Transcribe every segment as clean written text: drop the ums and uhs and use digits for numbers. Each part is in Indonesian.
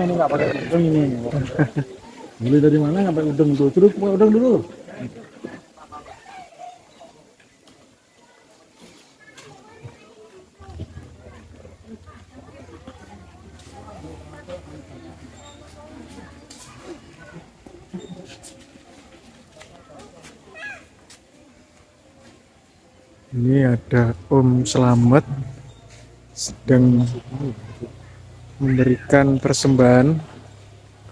ini nggak pakai udang ini. Beli dari mana nggak pakai udang tuh? Terus pakai udang dulu. Ini ada Om Slamet sedang memberikan persembahan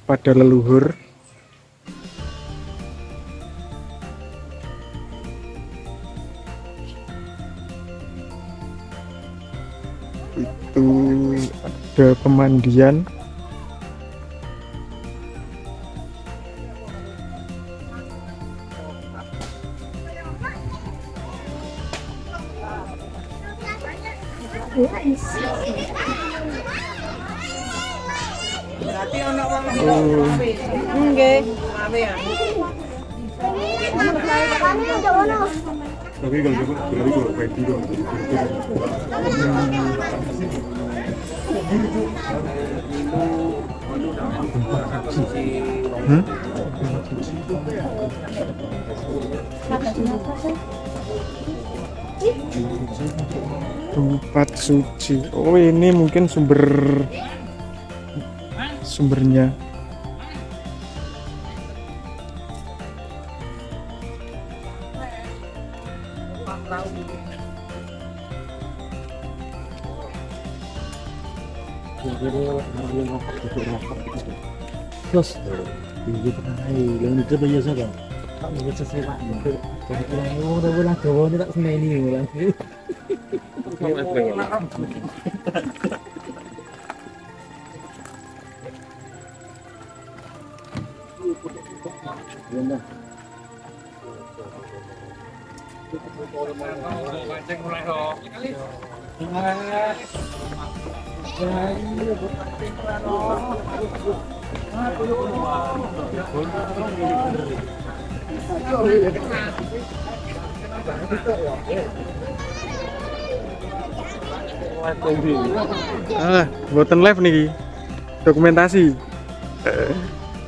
kepada leluhur. Itu ada pemandian. Tempat suci. Oh, ini mungkin sumbernya. Terus, tinggi terakhir, yang itu biasa kan? Tak mungkin sesuai pak. Jadi kalau udah bulan kau ni tak senai ni bulan. Buatan live nih, dokumentasi.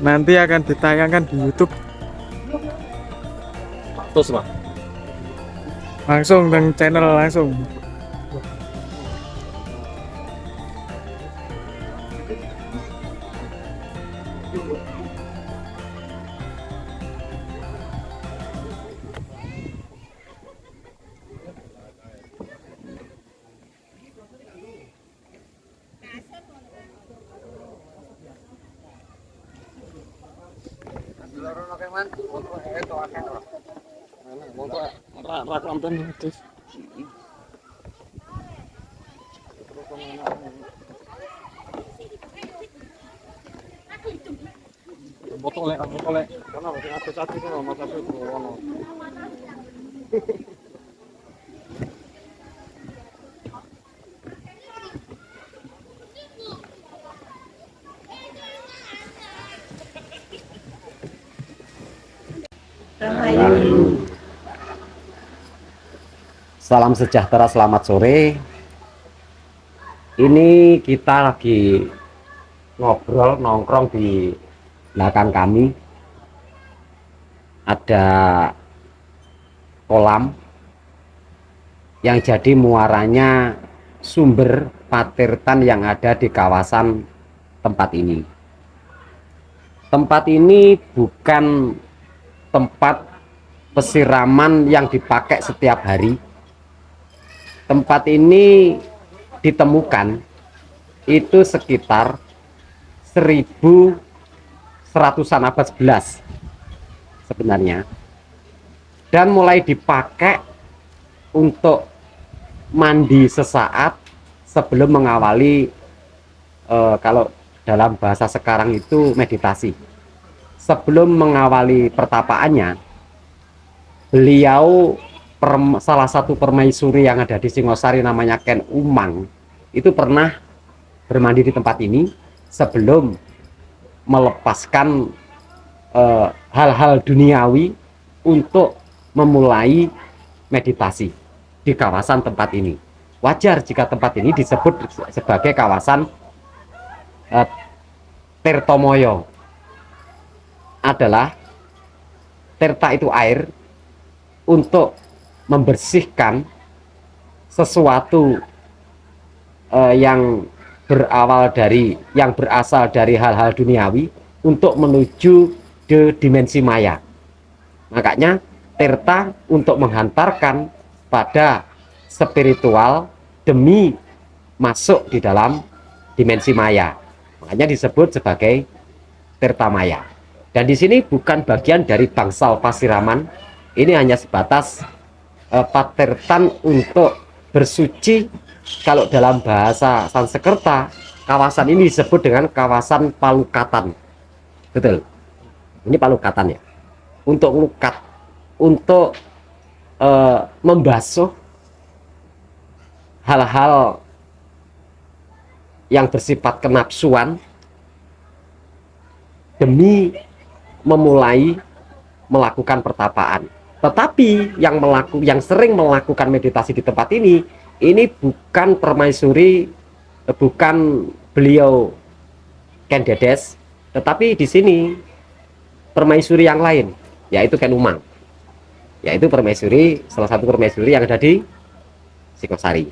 Nanti akan ditayangkan di YouTube. Terus pak. Langsung dan channel langsung. Botol lek. Karena masih ada kan sama tapi ono. Salam sejahtera, selamat sore. Ini kita lagi ngobrol nongkrong di belakang kami. Ada kolam yang jadi muaranya sumber Patirtan yang ada di kawasan tempat ini. Tempat ini bukan tempat pesiraman yang dipakai setiap hari. Tempat ini ditemukan itu sekitar 1100-an abad 11 sebenarnya, dan mulai dipakai untuk mandi sesaat sebelum mengawali kalau dalam bahasa sekarang itu meditasi. Sebelum mengawali pertapaannya, beliau salah satu permaisuri yang ada di Singosari namanya Ken Umang itu pernah bermandi di tempat ini sebelum melepaskan hal-hal duniawi untuk memulai meditasi di kawasan tempat ini. Wajar jika tempat ini disebut sebagai kawasan Tirtomoyo adalah tirta itu air untuk membersihkan sesuatu yang berasal dari hal-hal duniawi untuk menuju ke dimensi maya. Makanya tirta untuk menghantarkan pada spiritual demi masuk di dalam dimensi maya. Makanya disebut sebagai tirta maya. Dan di sini bukan bagian dari bangsal pasiraman. Ini hanya sebatas patirtan untuk bersuci. Kalau dalam bahasa Sanskerta, kawasan ini disebut dengan kawasan palukatan. Betul. Ini palukatan ya. Untuk lukat, untuk membasuh hal-hal yang bersifat kenapsuan demi memulai melakukan pertapaan. Tetapi yang sering melakukan meditasi di tempat ini bukan permaisuri, bukan beliau Ken Dedes, tetapi di sini permaisuri yang lain, yaitu Ken Umang, yaitu permaisuri, salah satu permaisuri yang ada di Singosari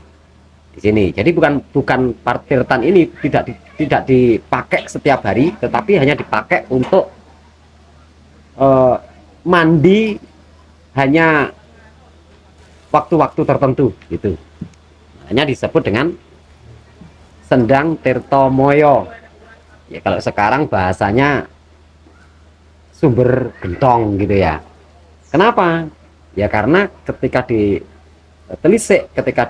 di sini. Jadi bukan patirtan ini tidak dipakai setiap hari, tetapi hanya dipakai untuk mandi hanya waktu-waktu tertentu gitu. Hanya disebut dengan Sendang Tirtomoyo. Ya kalau sekarang bahasanya sumber gentong gitu ya. Kenapa? Ya karena ketika ditelisik, ketika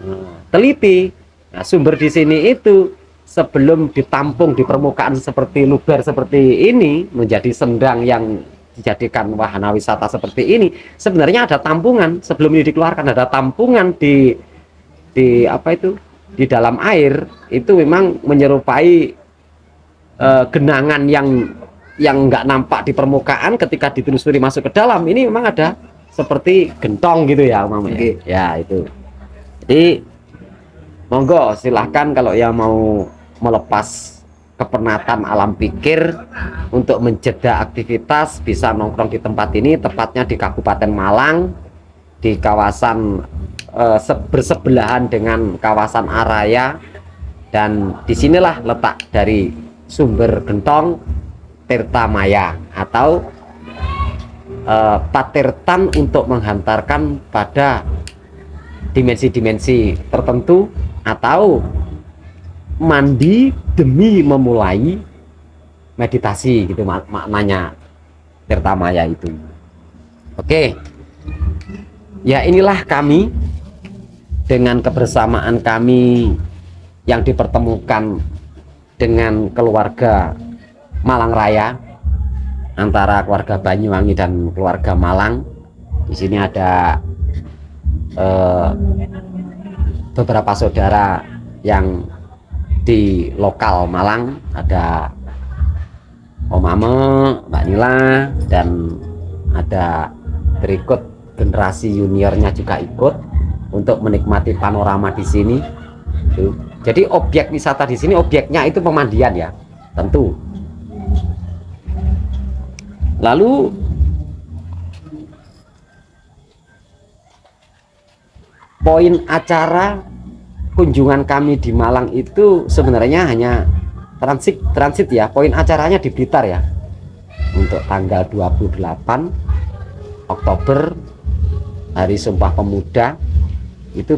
diteliti, nah, sumber di sini itu sebelum ditampung di permukaan seperti luber seperti ini menjadi sendang yang dijadikan wahana wisata seperti ini, sebenarnya ada tampungan sebelum ini dikeluarkan, ada tampungan di apa itu, di dalam air itu memang menyerupai genangan yang nggak nampak di permukaan. Ketika ditelusuri masuk ke dalam, ini memang ada seperti gentong gitu ya umpamanya. Ya itu. Jadi monggo silahkan kalau yang mau melepas kepenatan alam pikir untuk menjeda aktivitas, bisa nongkrong di tempat ini, tepatnya di Kabupaten Malang, di kawasan bersebelahan dengan kawasan Araya, dan disinilah letak dari sumber gentong Tirta Maya atau patirtan untuk menghantarkan pada dimensi-dimensi tertentu atau mandi demi memulai meditasi gitu maknanya Tirta Maya itu. Oke. Ya inilah kami dengan kebersamaan kami yang dipertemukan dengan keluarga Malang Raya, antara keluarga Banyuwangi dan keluarga Malang. Di sini ada beberapa saudara yang di lokal Malang, ada Om Ame, Mbak Nila, dan ada berikut generasi juniornya juga ikut untuk menikmati panorama di sini. Jadi objek wisata di sini, objeknya itu pemandian ya, tentu. Lalu poin acara kunjungan kami di Malang itu sebenarnya hanya transit ya. Poin acaranya di Blitar ya, untuk tanggal 28 Oktober, Hari Sumpah Pemuda, itu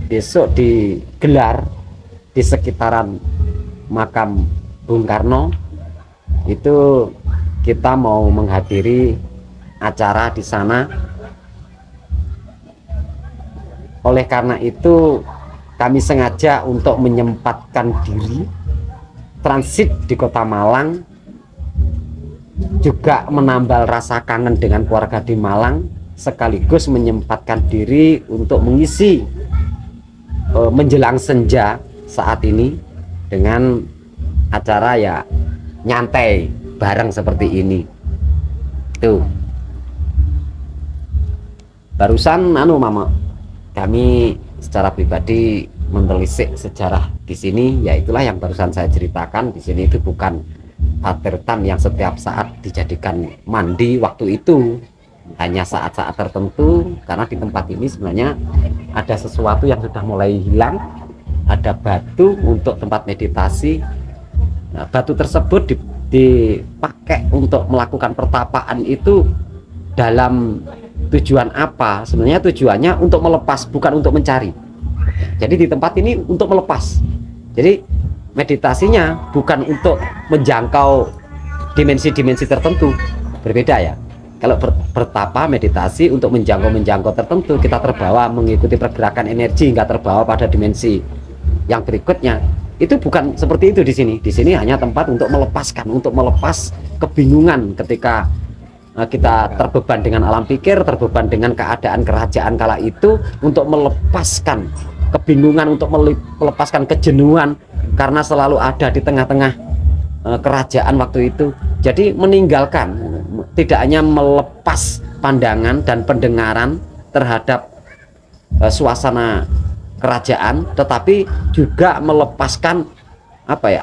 besok digelar di sekitaran makam Bung Karno. Itu kita mau menghadiri acara di sana. Oleh karena itu kami sengaja untuk menyempatkan diri transit di Kota Malang, juga menambal rasa kangen dengan keluarga di Malang, sekaligus menyempatkan diri untuk mengisi menjelang senja saat ini dengan acara ya nyantai bareng seperti ini. Tuh barusan Mama, kami secara pribadi menelisik sejarah di sini, ya itulah yang barusan saya ceritakan. Di sini itu bukan patertan yang setiap saat dijadikan mandi waktu itu, hanya saat-saat tertentu, karena di tempat ini sebenarnya ada sesuatu yang sudah mulai hilang. Ada batu untuk tempat meditasi. Nah, batu tersebut dipakai untuk melakukan pertapaan itu dalam tujuan apa? Sebenarnya tujuannya untuk melepas, bukan untuk mencari. Jadi di tempat ini untuk melepas. Jadi meditasinya bukan untuk menjangkau dimensi-dimensi tertentu, berbeda ya. Kalau bertapa meditasi untuk menjangkau tertentu, kita terbawa mengikuti pergerakan energi hingga terbawa pada dimensi yang berikutnya. Itu bukan seperti itu di sini. Di sini hanya tempat untuk melepaskan, untuk melepas kebingungan ketika kita terbeban dengan alam pikir, terbeban dengan keadaan kerajaan kala itu, untuk melepaskan kebingungan, untuk melepaskan kejenuhan karena selalu ada di tengah-tengah kerajaan waktu itu. Jadi meninggalkan, tidak hanya melepas pandangan dan pendengaran terhadap suasana kerajaan, tetapi juga melepaskan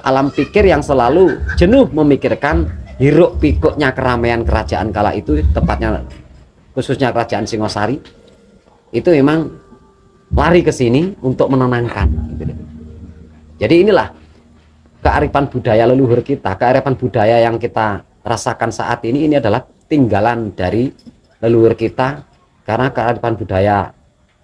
alam pikir yang selalu jenuh memikirkan hiruk pikuknya keramaian kerajaan kala itu, tepatnya khususnya kerajaan Singosari. Itu memang lari ke sini untuk menenangkan gitu. Jadi inilah kearifan budaya leluhur kita, kearifan budaya yang kita rasakan saat ini adalah tinggalan dari leluhur kita, karena kearifan budaya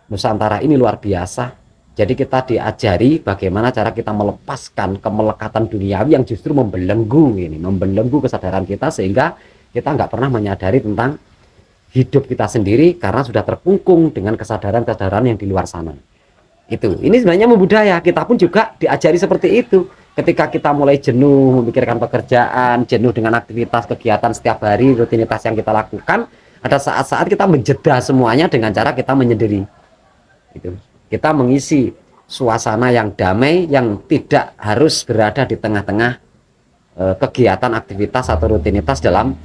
Nusantara ini luar biasa. Jadi kita diajari bagaimana cara kita melepaskan kemelekatan duniawi yang justru membelenggu kesadaran kita, sehingga kita nggak pernah menyadari tentang hidup kita sendiri karena sudah terkungkung dengan kesadaran-kesadaran yang di luar sana. Ini sebenarnya membudaya. Kita pun juga diajari seperti itu. Ketika kita mulai jenuh memikirkan pekerjaan, jenuh dengan aktivitas kegiatan setiap hari, rutinitas yang kita lakukan, ada saat-saat kita menjeda semuanya dengan cara kita menyendiri. Kita mengisi suasana yang damai, yang tidak harus berada di tengah-tengah kegiatan, aktivitas atau rutinitas dalam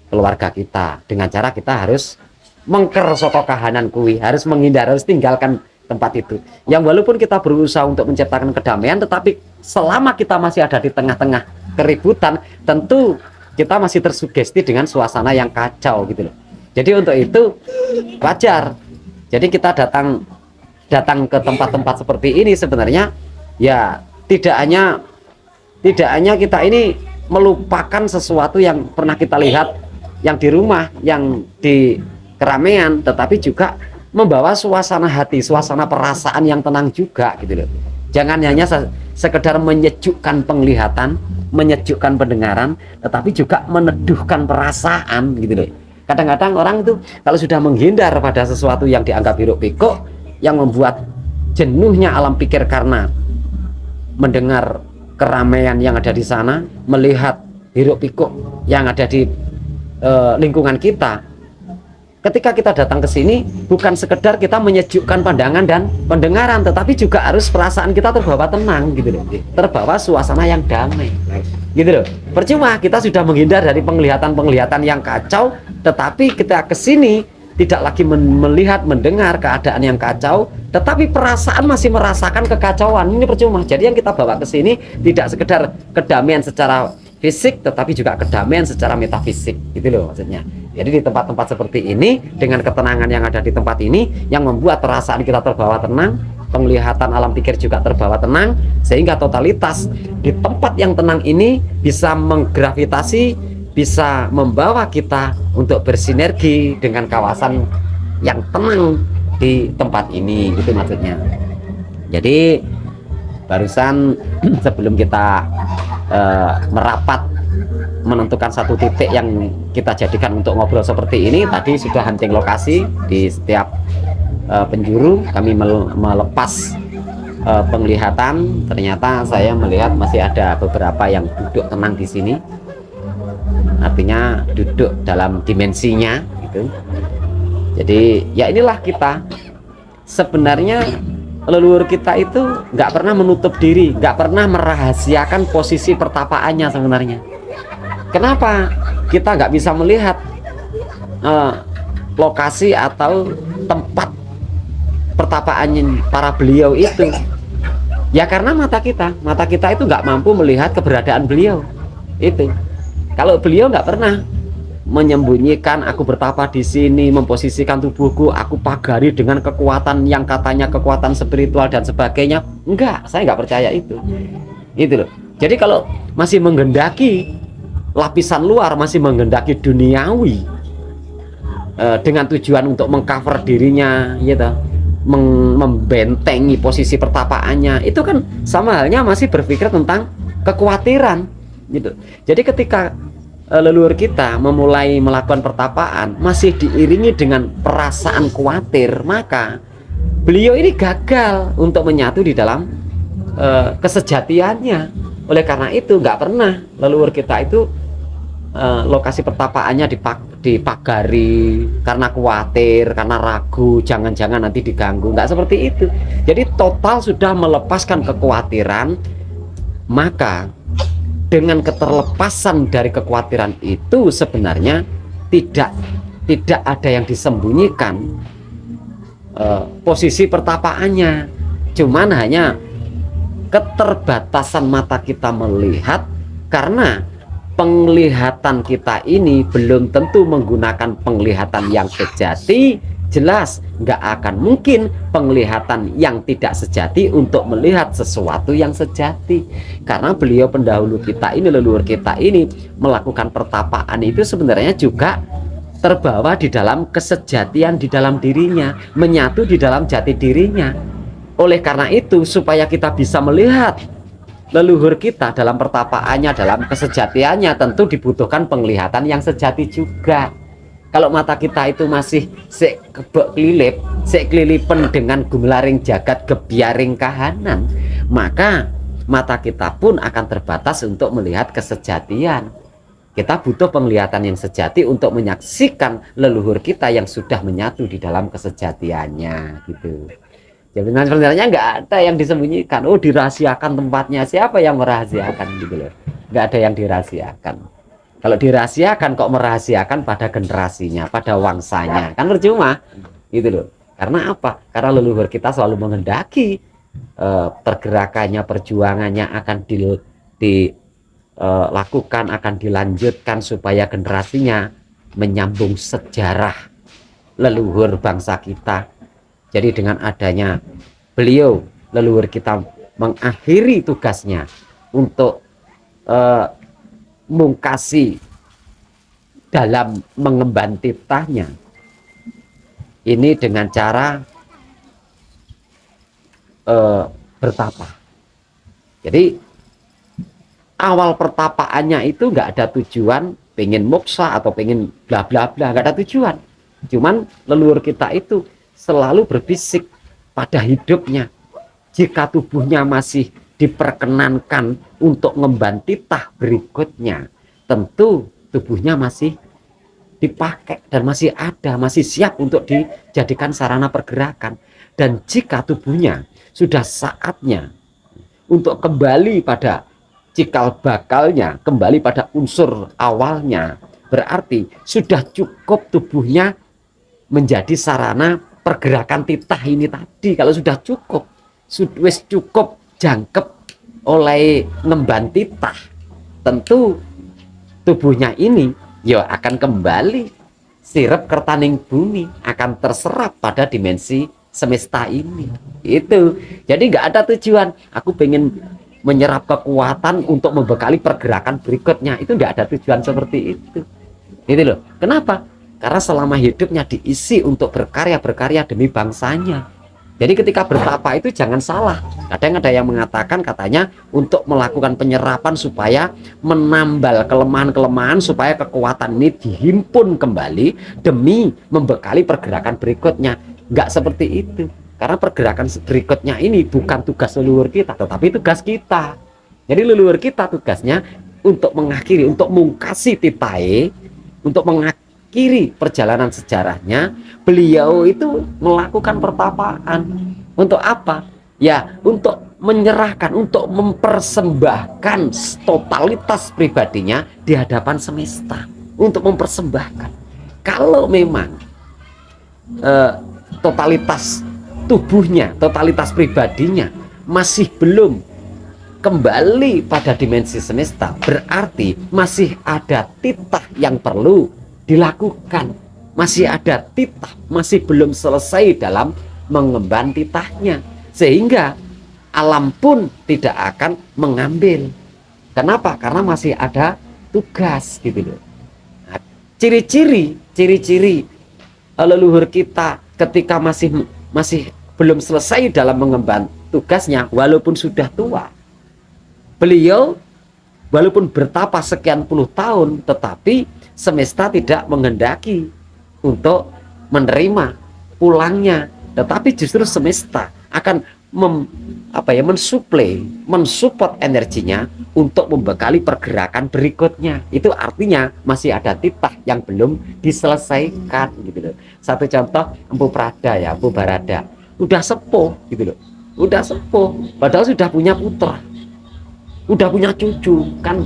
keluarga kita, dengan cara kita harus mengker saka kahanan kuwi, harus menghindar, harus tinggalkan tempat itu. Yang walaupun kita berusaha untuk menciptakan kedamaian, tetapi selama kita masih ada di tengah-tengah keributan, tentu kita masih tersugesti dengan suasana yang kacau gitu loh. Jadi untuk itu wajar. Jadi kita datang ke tempat-tempat seperti ini sebenarnya ya tidak hanya kita ini melupakan sesuatu yang pernah kita lihat yang di rumah, yang di keramaian, tetapi juga membawa suasana hati, suasana perasaan yang tenang juga gitu loh. Jangan hanya sekedar menyejukkan penglihatan, menyejukkan pendengaran, tetapi juga meneduhkan perasaan gitu loh. Kadang-kadang orang itu kalau sudah menghindar pada sesuatu yang dianggap hiruk pikuk, yang membuat jenuhnya alam pikir karena mendengar keramaian yang ada di sana, melihat hiruk pikuk yang ada di lingkungan kita. Ketika kita datang ke sini, bukan sekedar kita menyejukkan pandangan dan pendengaran, tetapi juga harus perasaan kita terbawa tenang gitu loh, terbawa suasana yang damai gitu loh. Percuma kita sudah menghindar dari penglihatan yang kacau, tetapi kita ke sini tidak lagi melihat, mendengar keadaan yang kacau, tetapi perasaan masih merasakan kekacauan. Ini percuma. Jadi yang kita bawa ke sini tidak sekedar kedamaian secara fisik, tetapi juga kedamaian secara metafisik, gitu loh maksudnya. Jadi di tempat-tempat seperti ini, dengan ketenangan yang ada di tempat ini, yang membuat perasaan kita terbawa tenang, penglihatan alam pikir juga terbawa tenang, sehingga totalitas di tempat yang tenang ini bisa menggravitasi, bisa membawa kita untuk bersinergi dengan kawasan yang tenang di tempat ini, gitu maksudnya. Jadi barusan sebelum kita merapat menentukan satu titik yang kita jadikan untuk ngobrol seperti ini, tadi sudah hunting lokasi di setiap penjuru. Kami melepas penglihatan. Ternyata saya melihat masih ada beberapa yang duduk tenang di sini, artinya duduk dalam dimensinya gitu. Jadi ya inilah kita sebenarnya. Leluhur kita itu nggak pernah menutup diri, nggak pernah merahasiakan posisi pertapaannya sebenarnya. Kenapa kita nggak bisa melihat lokasi atau tempat pertapaan para beliau itu? Ya karena mata kita itu nggak mampu melihat keberadaan beliau itu. Kalau beliau nggak pernah menyembunyikan, aku bertapa di sini, memposisikan tubuhku, aku pagari dengan kekuatan yang katanya kekuatan spiritual dan sebagainya. Enggak, saya nggak percaya itu. Itu loh. Jadi kalau masih menggendaki lapisan luar, masih menggendaki duniawi dengan tujuan untuk mengcover dirinya, gitu, membentengi posisi pertapaannya, itu kan sama halnya masih berpikir tentang kekhawatiran, gitu. Jadi ketika leluhur kita memulai melakukan pertapaan masih diiringi dengan perasaan khawatir, maka beliau ini gagal untuk menyatu di dalam kesejatiannya. Oleh karena itu nggak pernah leluhur kita itu lokasi pertapaannya dipagari karena khawatir, karena ragu, jangan-jangan nanti diganggu. Nggak seperti itu. Jadi total sudah melepaskan kekhawatiran, maka dengan keterlepasan dari kekhawatiran itu sebenarnya tidak ada yang disembunyikan posisi pertapaannya, cuman hanya keterbatasan mata kita melihat, karena penglihatan kita ini belum tentu menggunakan penglihatan yang sejati. Jelas nggak akan mungkin penglihatan yang tidak sejati untuk melihat sesuatu yang sejati, karena beliau pendahulu kita ini, leluhur kita ini melakukan pertapaan itu sebenarnya juga terbawa di dalam kesejatian di dalam dirinya, menyatu di dalam jati dirinya. Oleh karena itu, supaya kita bisa melihat leluhur kita dalam pertapaannya, dalam kesejatiannya, tentu dibutuhkan penglihatan yang sejati juga. Kalau mata kita itu masih kelilipan dengan gumlaring jagat gebiaring kahanan, maka mata kita pun akan terbatas untuk melihat kesejatian. Kita butuh penglihatan yang sejati untuk menyaksikan leluhur kita yang sudah menyatu di dalam kesejatiannya, gitu. Jadi sebenarnya nggak ada yang disembunyikan. Oh, dirahasiakan tempatnya, siapa yang merahasiakan, gitu loh. Nggak ada yang dirahasiakan. Kalau dirahasiakan kok merahasiakan pada generasinya, pada wangsanya, kan percuma, gitu loh. Karena apa? Karena leluhur kita selalu menghendaki pergerakannya, perjuangannya akan dilakukan, akan dilanjutkan supaya generasinya menyambung sejarah leluhur bangsa kita. Jadi dengan adanya beliau, leluhur kita mengakhiri tugasnya untuk mungkasi dalam mengemban titahnya ini dengan cara bertapa. Jadi awal pertapaannya itu nggak ada tujuan pengen moksa atau pengen bla bla bla, nggak ada tujuan. Cuman leluhur kita itu selalu berbisik pada hidupnya, jika tubuhnya masih diperkenankan untuk mengemban titah berikutnya, tentu tubuhnya masih dipakai dan masih ada, masih siap untuk dijadikan sarana pergerakan. Dan jika tubuhnya sudah saatnya untuk kembali pada cikal bakalnya, kembali pada unsur awalnya, berarti sudah cukup tubuhnya menjadi sarana pergerakan titah ini tadi. Kalau sudah cukup, sudah cukup jangkep oleh ngemban titah, tentu tubuhnya ini ya akan kembali sirep kertaning bumi, akan terserap pada dimensi semesta ini. Itu jadi nggak ada tujuan aku pengen menyerap kekuatan untuk membekali pergerakan berikutnya, itu nggak ada tujuan seperti itu. Itu loh, kenapa? Karena selama hidupnya diisi untuk berkarya demi bangsanya. Jadi ketika bertapa itu jangan salah. Kadang ada yang mengatakan katanya untuk melakukan penyerapan supaya menambal kelemahan-kelemahan, supaya kekuatan ini dihimpun kembali demi membekali pergerakan berikutnya. Nggak seperti itu. Karena pergerakan berikutnya ini bukan tugas leluhur kita, tetapi tugas kita. Jadi leluhur kita tugasnya untuk mengakhiri, untuk mungkasi titahe, untuk mengakhiri perjalanan sejarahnya. Beliau itu melakukan pertapaan untuk apa? Ya, untuk menyerahkan, untuk mempersembahkan totalitas pribadinya di hadapan semesta, untuk mempersembahkan. Kalau memang totalitas tubuhnya, totalitas pribadinya masih belum kembali pada dimensi semesta, berarti masih ada titah yang perlu dilakukan, masih ada titah, masih belum selesai dalam mengemban titahnya, sehingga alam pun tidak akan mengambil. Kenapa? Karena masih ada tugas gitu loh. Nah, ciri-ciri leluhur kita ketika masih belum selesai dalam mengemban tugasnya, walaupun sudah tua, beliau walaupun bertapa sekian puluh tahun, tetapi semesta tidak menghendaki untuk menerima pulangnya, tetapi justru semesta akan mensupport energinya untuk membekali pergerakan berikutnya. Itu artinya masih ada titah yang belum diselesaikan gitu loh. Satu contoh, Empu Prada ya, Empu Barada udah sepuh gitu loh, udah sepuh, padahal sudah punya putra, udah punya cucu kan.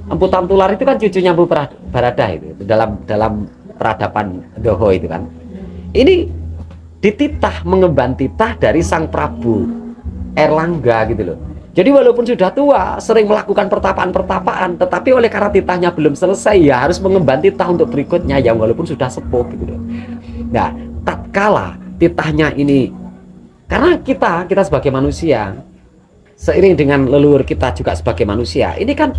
Empu Tamtular itu kan cucunya Empu Barada itu dalam peradaban Doho itu kan. Ini dititah, mengemban titah dari Sang Prabu Erlangga gitu loh. Jadi walaupun sudah tua, sering melakukan pertapaan-pertapaan, tetapi oleh karena titahnya belum selesai, ya harus mengemban titah untuk berikutnya yang walaupun sudah sepuh gitu loh. Nah, tatkala titahnya ini, karena kita sebagai manusia, seiring dengan leluhur kita juga sebagai manusia, ini kan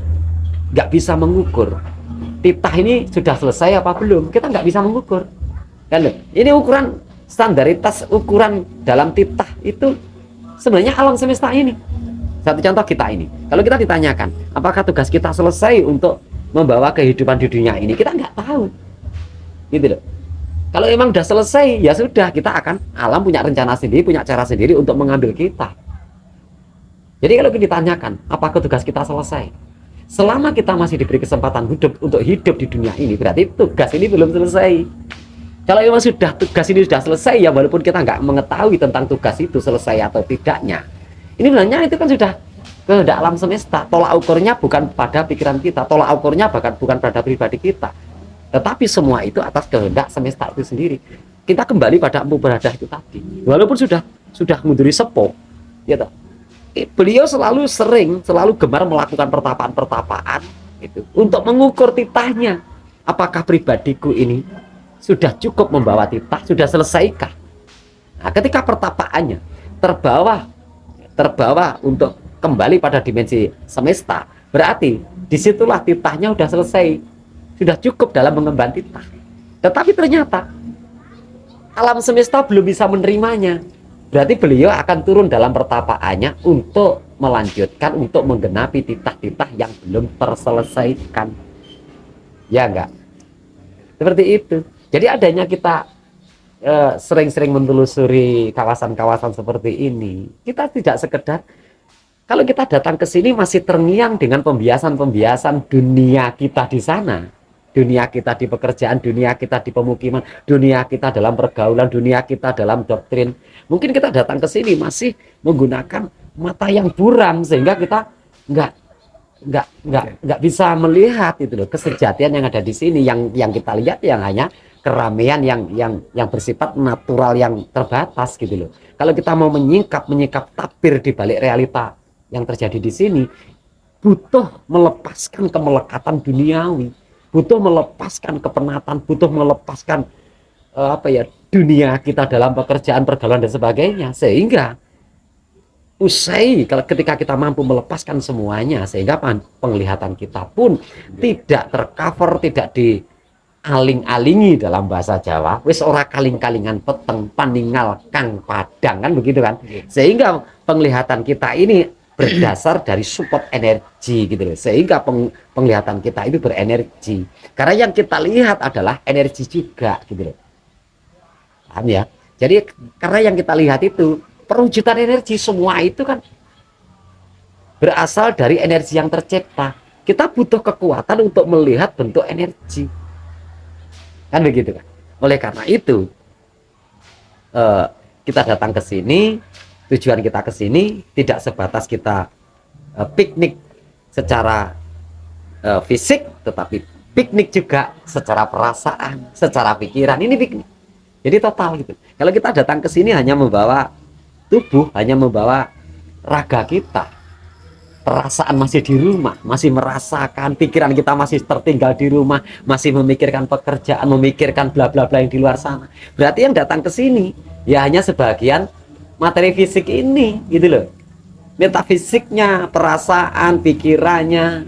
nggak bisa mengukur titah ini sudah selesai apa belum. Kita nggak bisa mengukur kan. Ini ukuran standaritas, ukuran dalam titah itu sebenarnya alam semesta ini. Satu contoh kita ini, kalau kita ditanyakan apakah tugas kita selesai untuk membawa kehidupan di dunia ini, kita nggak tahu gitu loh. Kalau emang udah selesai, ya sudah, kita akan, alam punya rencana sendiri, punya cara sendiri untuk mengambil kita. Jadi kalau kita ditanyakan apakah tugas kita selesai, selama kita masih diberi kesempatan untuk hidup di dunia ini, berarti tugas ini belum selesai. Kalau memang sudah tugas ini sudah selesai, ya walaupun kita nggak mengetahui tentang tugas itu selesai atau tidaknya, ini sebenarnya itu kan sudah kehendak alam semesta. Tolak ukurnya bukan pada pikiran kita, tolak ukurnya bahkan bukan pada pribadi kita, tetapi semua itu atas kehendak semesta itu sendiri. Kita kembali pada Empu Barada itu tadi, walaupun sudah munduri sepuh, ya toh, beliau selalu gemar melakukan pertapaan-pertapaan itu untuk mengukur titahnya. Apakah pribadiku ini sudah cukup membawa titah, sudah selesaikah? Nah, ketika pertapaannya terbawa untuk kembali pada dimensi semesta, berarti disitulah titahnya sudah selesai, sudah cukup dalam mengemban titah. Tetapi ternyata alam semesta belum bisa menerimanya, berarti beliau akan turun dalam pertapaannya untuk melanjutkan, untuk menggenapi titah-titah yang belum terselesaikan. Ya enggak? Seperti itu. Jadi adanya kita sering-sering menelusuri kawasan-kawasan seperti ini, kita tidak sekedar, kalau kita datang ke sini masih terngiang dengan pembiasan-pembiasan dunia kita di sana, dunia kita di pekerjaan, dunia kita di pemukiman, dunia kita dalam pergaulan, dunia kita dalam doktrin. Mungkin kita datang ke sini masih menggunakan mata yang buram, sehingga kita nggak bisa melihat itu loh, kesejatian yang ada di sini. Yang kita lihat yang hanya keramaian yang bersifat natural, yang terbatas gitu loh. Kalau kita mau menyingkap tabir di balik realita yang terjadi di sini, butuh melepaskan kemelekatan duniawi, butuh melepaskan kepenatan, butuh melepaskan dunia kita dalam pekerjaan, pergaulan dan sebagainya, sehingga ketika kita mampu melepaskan semuanya, sehingga penglihatan kita pun tidak tercover, tidak dialing-alingi dalam bahasa Jawa, wis ora kaling-kalingan peteng paningal kang padang, kan begitu kan. Sehingga penglihatan kita ini berdasar dari support energi gitu loh, sehingga penglihatan kita itu berenergi, karena yang kita lihat adalah energi juga gitu loh. Paham ya? Jadi karena yang kita lihat itu perwujudan energi, semua itu kan berasal dari energi yang tercipta. Kita butuh kekuatan untuk melihat bentuk energi, kan begitu kan. Oleh karena itu kita datang ke sini, tujuan kita ke sini tidak sebatas kita piknik secara fisik, tetapi piknik juga secara perasaan, secara pikiran. Ini piknik. Jadi total gitu. Kalau kita datang ke sini hanya membawa tubuh, hanya membawa raga kita, perasaan masih di rumah, masih merasakan, pikiran kita masih tertinggal di rumah, masih memikirkan pekerjaan, memikirkan bla bla bla yang di luar sana. Berarti yang datang ke sini ya hanya sebagian materi fisik ini gitu loh. Metafisiknya, perasaan, pikirannya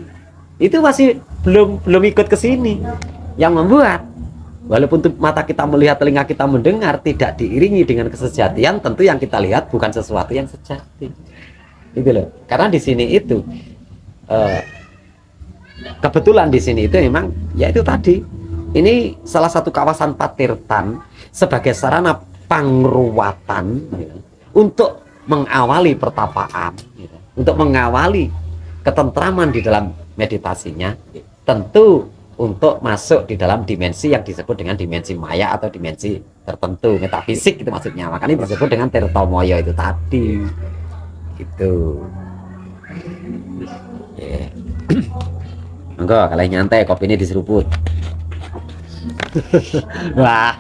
itu masih belum ikut ke sini. Yang membuat walaupun mata kita melihat, telinga kita mendengar tidak diiringi dengan kesejatian, tentu yang kita lihat bukan sesuatu yang sejati. Gitu loh. Karena di sini itu kebetulan di sini itu memang ya itu tadi, ini salah satu kawasan Patirtan sebagai sarana pangruwatan gitu, untuk mengawali pertapaan gitu, untuk mengawali ketentraman di dalam meditasinya, tentu untuk masuk di dalam dimensi yang disebut dengan dimensi maya atau dimensi tertentu, metafisik itu maksudnya. Makanya disebut dengan Tirta Moyo itu tadi gitu. Yeah. Enggak, kalian nyantai, kopi ini diseruput. Wah.